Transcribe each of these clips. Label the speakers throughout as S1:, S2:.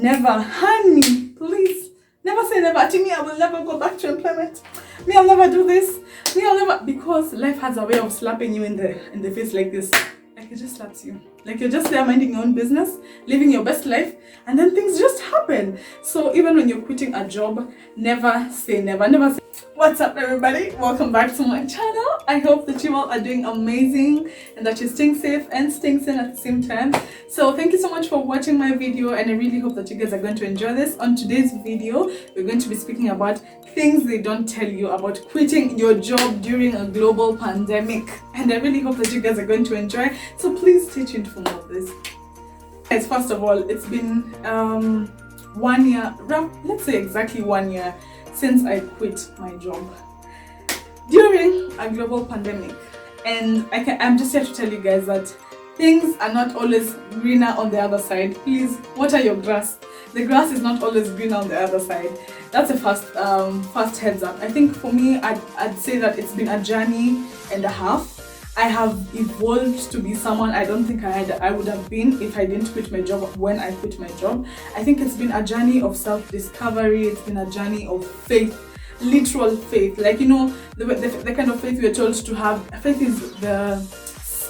S1: never. Honey, please. Never say never. To me, I will never go back to employment. Me, I'll never do this. Me, I'll never, because life has a way of slapping you in the face like this. Like it just slaps you. Like you're just there minding your own business, living your best life, and then things just happen. So even when you're quitting a job, never say never. Never say. What's up, everybody? Welcome back to my channel. I hope that you all are doing amazing and that you're staying safe and staying sane at the same time. So thank you so much for watching my video, and I really hope that you guys are going to enjoy this. On today's video, we're going to be speaking about things they don't tell you about quitting your job during a global pandemic, and I really hope that you guys are going to enjoy. So please stay tuned for more of this. Guys, first of all, it's been 1 year, let's say exactly 1 year since I quit my job during a global pandemic, and I'm just here to tell you guys that things are not always greener on the other side. Please water your grass. The grass is not always greener on the other side. That's a first heads up. I think for me, I'd say that it's been a journey and a half. I have evolved to be someone I don't think I would have been if I didn't quit my job when I quit my job. I think it's been a journey of self-discovery. It's been a journey of faith, literal faith. Like, you know, the kind of faith we're told to have. Faith is the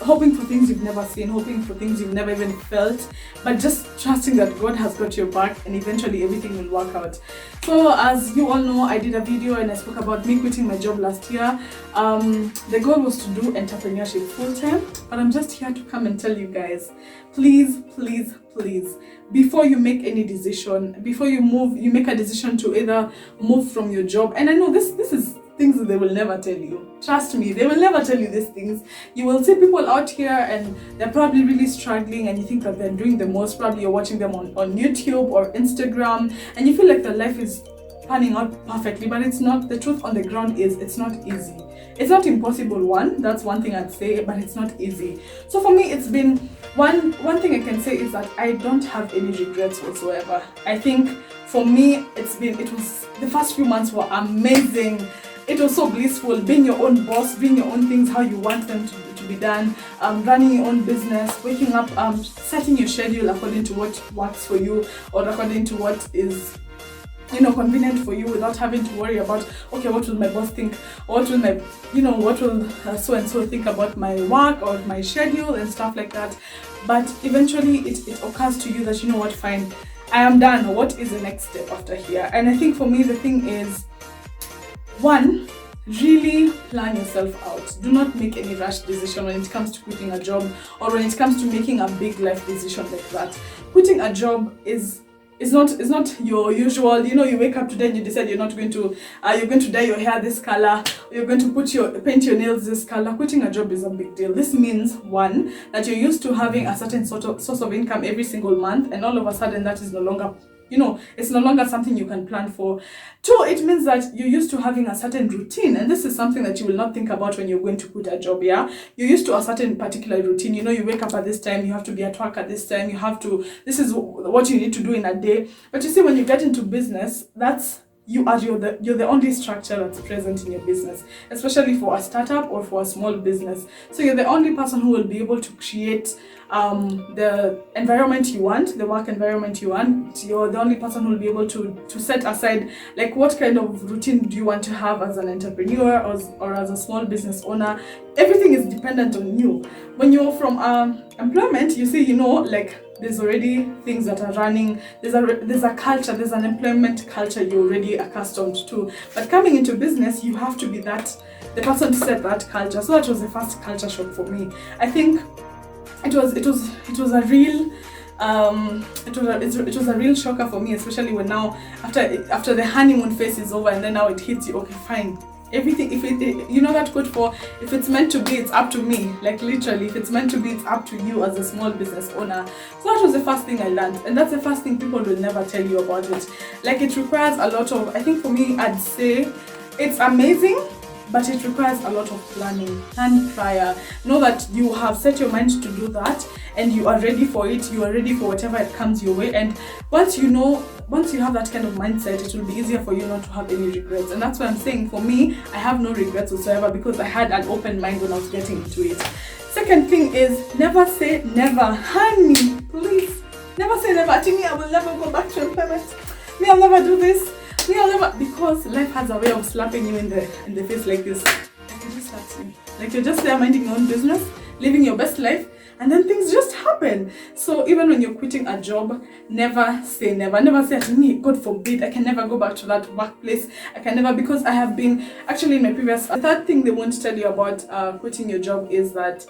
S1: hoping for things you've never seen, hoping for things you've never even felt, but just trusting that God has got your back and eventually everything will work out. So as you all know, I did a video and I spoke about me quitting my job last year. The goal was to do entrepreneurship full-time, but I'm just here to come and tell you guys, please, please, please, before you make any decision, before you make a decision to either move from your job, and I know this is things that they will never tell you. Trust me, they will never tell you these things. You will see people out here and they're probably really struggling, and you think that they're doing the most. Probably you're watching them on YouTube or Instagram and you feel like their life is panning out perfectly, but it's not. The truth on the ground is it's not easy. It's not impossible, that's one thing I'd say, but it's not easy. So for me, it's been one thing I can say is that I don't have any regrets whatsoever. I think for me, it was the first few months were amazing. It was so blissful, being your own boss, doing your own things how you want them to be done, running your own business, waking up, setting your schedule according to what works for you or according to what is, you know, convenient for you, without having to worry about, okay, what will my boss think, or what will so and so think about my work or my schedule and stuff like that. But eventually it occurs to you that, you know what, fine, I am done. What is the next step after here? And I think for me, the thing is, one, really plan yourself out. Do not make any rash decision when it comes to quitting a job or when it comes to making a big life decision like that. Quitting a job is not your usual, you know, you wake up today and you decide you're going to dye your hair this color, or you're going to paint your nails this color. Quitting a job is a big deal. This means, one, that you're used to having a certain source of income every single month, and all of a sudden that is no longer, you know, it's no longer something you can plan for. Two, it means that you're used to having a certain routine, and this is something that you will not think about when you're going to quit a job, yeah? You're used to a certain particular routine. You know, you wake up at this time, you have to be at work at this time, this is what you need to do in a day. But you see, when you get into business, you're the only structure that's present in your business, especially for a startup or for a small business. So you're the only person who will be able to create the environment you want, the work environment you want. You're the only person who will be able to set aside, like, what kind of routine do you want to have as an entrepreneur or as a small business owner. Everything is dependent on you. When you're from employment, you see, you know, like, there's already things that are running. There's a culture, there's an employment culture you're already accustomed to. But coming into business, you have to be the person to set that culture. So that was the first culture shock for me. I think it was a real shocker for me, especially when now after the honeymoon phase is over and then now it hits you. Okay, fine. Everything, you know that quote for, if it's meant to be, it's up to me. Like, literally, if it's meant to be, it's up to you as a small business owner. So that was the first thing I learned, and that's the first thing people will never tell you about it. Like, it requires a lot of, I think for me, I'd say it's amazing, but it requires a lot of planning. Plan prior. Know that you have set your mind to do that and you are ready for it. You are ready for whatever it comes your way. And once you have that kind of mindset, it will be easier for you not to have any regrets. And that's why I'm saying, for me, I have no regrets whatsoever, because I had an open mind when I was getting into it. Second thing is, never say never. Honey, please. Never say never. To me, I will never go back to employment. Me, I'll never do this. Me, I'll never, because life has a way of slapping you in the face like this. Like it just slaps you. Like you're just there minding your own business, living your best life, and then things just happen. So even when you're quitting a job, never say never. Never say to me, God forbid, I can never go back to that workplace. I can never, because I have been, actually in my previous, the third thing they won't tell you about quitting your job is that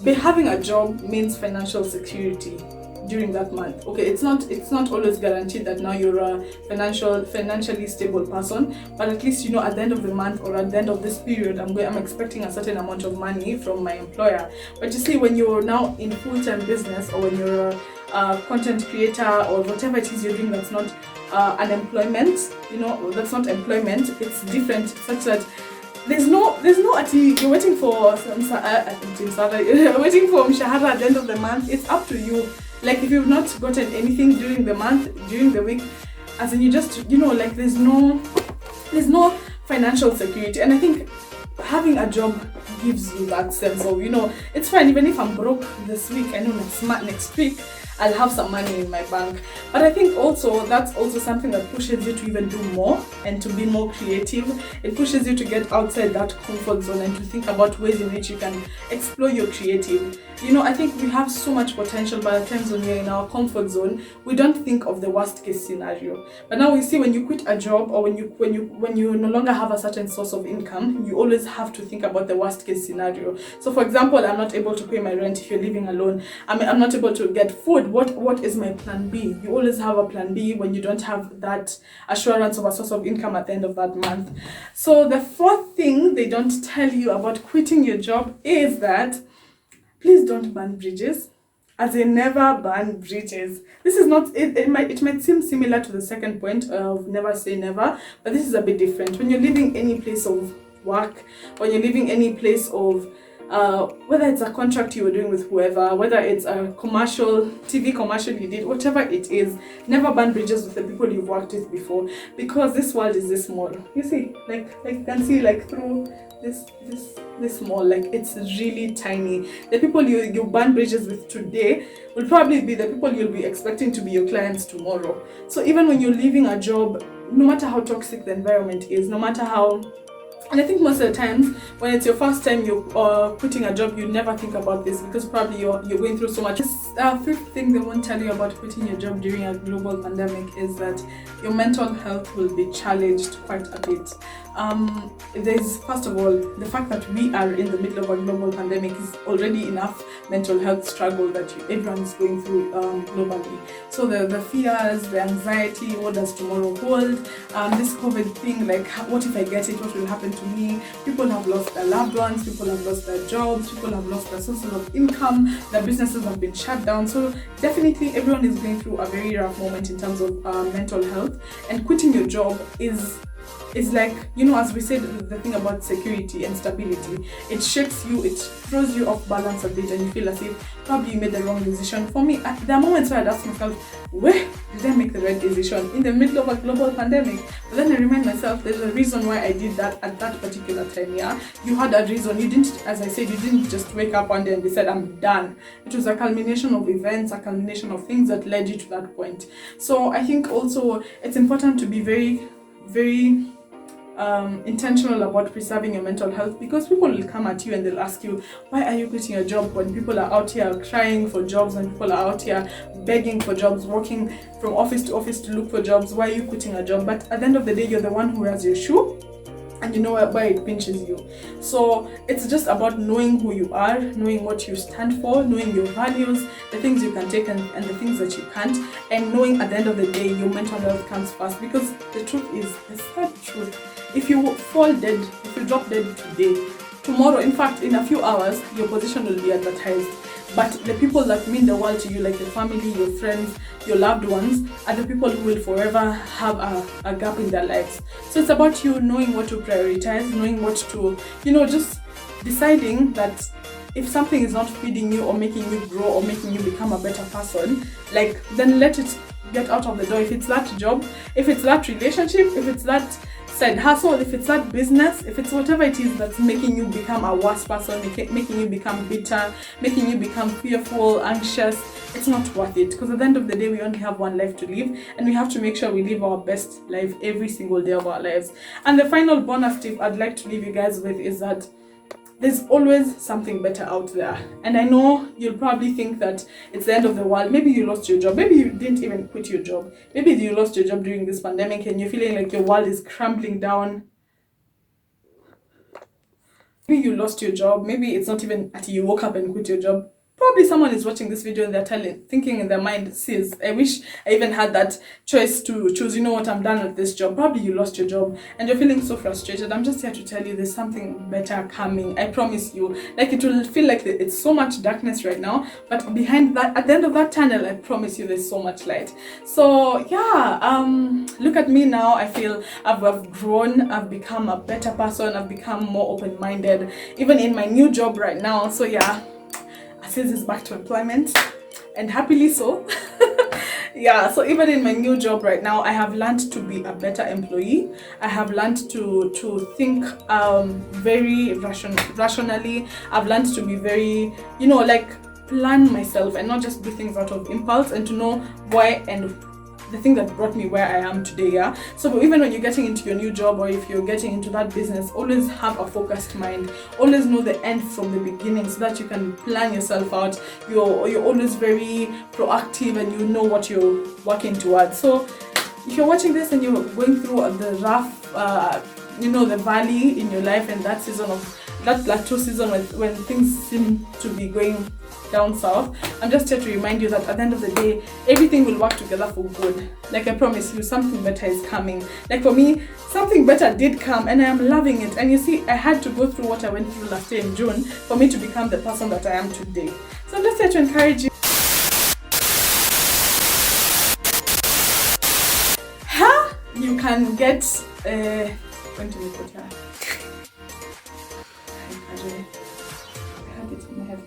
S1: having a job means financial security during that month. Okay, it's not always guaranteed that now you're a financially stable person, but at least you know at the end of the month or at the end of this period I'm expecting a certain amount of money from my employer. But you see, when you're now in full-time business, or when you're a content creator or whatever it is you're doing, that's not unemployment, that's not employment, it's different, such that there's no you're waiting for you're waiting for mshahara at the end of the month. It's up to you. Like if you've not gotten anything during the month, during the week, as in you just, like there's no financial security. And I think having a job gives you that sense of, it's fine even if I'm broke this week, I know next week I'll have some money in my bank. But I think also that's also something that pushes you to even do more and to be more creative. It pushes you to get outside that comfort zone and to think about ways in which you can explore your creative. I think we have so much potential, but at times when we're in our comfort zone, we don't think of the worst case scenario. But now we see when you quit a job, or when you no longer have a certain source of income, you always have to think about the worst case scenario. So for example, I'm not able to pay my rent if you're living alone. I'm not able to get food. What is my plan B? You always have a plan B when you don't have that assurance of a source of income at the end of that month. So the fourth thing they don't tell you about quitting your job is that please don't burn bridges. As in, never burn bridges. This is not, it might seem similar to the second point of never say never, but this is a bit different. When you're leaving any place of work, when you're leaving any place of whether it's a contract you were doing with whoever, whether it's a TV commercial you did, whatever it is, never burn bridges with the people you've worked with before, because this world is this small. You see, like you can see, like through this small, like it's really tiny. The people you burn bridges with today will probably be the people you'll be expecting to be your clients tomorrow. So even when you're leaving a job, no matter how toxic the environment is, no matter how, and I think most of the times when it's your first time you're quitting a job, you never think about this, because probably you're going through so much. This fifth thing they won't tell you about quitting your job during a global pandemic is that your mental health will be challenged quite a bit. There's, first of all, the fact that we are in the middle of a global pandemic is already enough mental health struggle that everyone is going through globally. So the fears, the anxiety, what does tomorrow hold, this COVID thing, like what if I get it, what will happen to me? People have lost their loved ones, people have lost their jobs, people have lost their sources of income, their businesses have been shut down. So definitely everyone is going through a very rough moment in terms of mental health, and quitting your job is like, as we said, the thing about security and stability, it shakes you, it throws you off balance a bit, and you feel as if probably you made the wrong decision. For me, there are moments where I'd ask myself, where did I make the right decision in the middle of a global pandemic? But then I remind myself, there's a reason why I did that at that particular time. Yeah, you had a reason. You didn't, as I said, you didn't just wake up one day and decide I'm done. It was a culmination of events, a culmination of things that led you to that point. So I think also it's important to be very, very intentional about preserving your mental health, because people will come at you and they'll ask you, why are you quitting your job when people are out here crying for jobs, when people are out here begging for jobs, working from office to office to look for jobs? Why are you quitting a job? But at the end of the day, you're the one who wears your shoe, and you know where it pinches you. So it's just about knowing who you are, knowing what you stand for, knowing your values, the things you can take and the things that you can't, and knowing at the end of the day your mental health comes first. Because the truth is, the sad truth, if you fall dead, if you drop dead today, tomorrow, in fact in a few hours, your position will be advertised. But the people that mean the world to you, like your family, your friends, your loved ones, are the people who will forever have a gap in their lives. So it's about you knowing what to prioritize, knowing what to, just deciding that if something is not feeding you or making you grow or making you become a better person, then let it get out of the door. If it's that job, if it's that relationship, if it's that side hustle, if it's that business, if it's whatever it is that's making you become a worse person, making you become bitter, making you become fearful, anxious, it's not worth it, because at the end of the day, we only have one life to live, and we have to make sure we live our best life every single day of our lives. And the final bonus tip I'd like to leave you guys with is that there's always something better out there. And I know you'll probably think that it's the end of the world. Maybe you lost your job. Maybe you didn't even quit your job. Maybe you lost your job during this pandemic and you're feeling like your world is crumbling down. Maybe you lost your job. Maybe it's not even until you woke up and quit your job. Probably someone is watching this video and they're thinking in their mind, sis, I wish I even had that choice to choose, you know what, I'm done with this job. Probably you lost your job and you're feeling so frustrated. I'm just here to tell you there's something better coming. I promise you. Like, it will feel like it's so much darkness right now, but behind that, at the end of that tunnel, I promise you there's so much light. So yeah, look at me now. I feel I've grown, I've become a better person, I've become more open-minded, even in my new job right now. So yeah, Sis is back to employment, and happily so. Yeah, so even in my new job right now, I have learned to be a better employee. I have learned to think very rationally. I've learned to be very, you know, like, plan myself and not just do things out of impulse, and to know why and the thing that brought me where I am today. Yeah, so even when you're getting into your new job, or if you're getting into that business, always have a focused mind. Always know the end from the beginning, so that you can plan yourself out. You're always very proactive, and you know what you're working towards. So if you're watching this and you're going through the rough you know, the valley in your life, and that season of that plateau season when things seem to be going down south, I'm just here to remind you that at the end of the day, everything will work together for good. Like, I promise you, something better is coming. Like, for me, something better did come, and I am loving it. And you see, I had to go through what I went through last year in June for me to become the person that I am today. So I'm just here to encourage you. You can get when to put here. I had it in my head.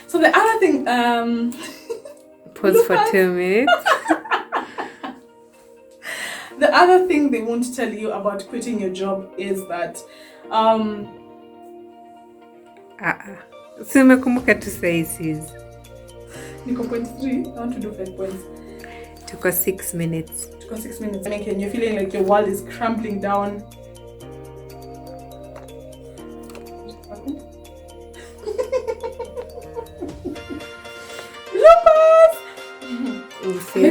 S1: So the other thing,
S2: pause for 2 minutes.
S1: The other thing they won't tell you about quitting your job is that
S2: So umekumbuka tu sahizi.
S1: Niko point 3, I want to do 5 points.
S2: Tuko 6 minutes.
S1: And you're feeling like your world is crumbling down.